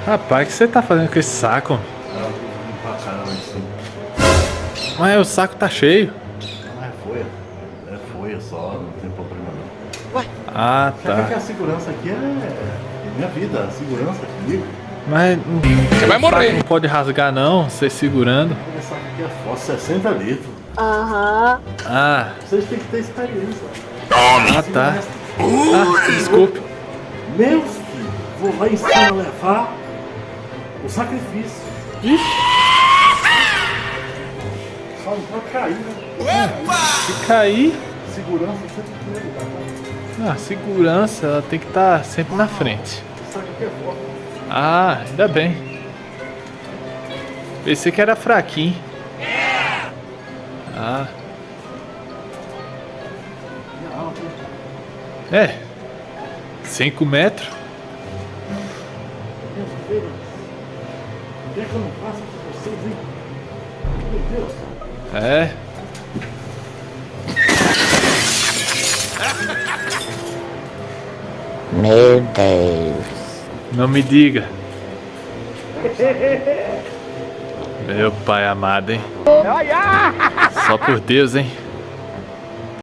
Rapaz, o que você tá fazendo com esse saco? Ah, eu vou limpar a cara lá em cima. Mas o saco tá cheio. Ah, é folha. É folha só, não tem problema não. Ah, Sabe que tá. a segurança aqui é minha vida, a segurança comigo. Mas Você vai o saco morrer. não pode rasgar não, você segurando. Essa aqui é forte, 60 litros. Aham. Ah, Vocês têm que ter experiência. ah tá. Ah, desculpe. Meu filho, vou lá em cima levar o sacrifício. Só não pode cair, né? Se cair, Segurança sempre em primeiro lugar, tá? a segurança ela tem que estar sempre na frente. Isso aqui é forte. Ah, ainda bem. Pensei que era fraquinho. Ah, E a alta, né? é. 5 metros? Deus, Deus. O que é que eu não faço com vocês, hein? Meu Deus. É. Meu Deus. Não me diga. Meu pai amado, hein? Só por Deus, hein?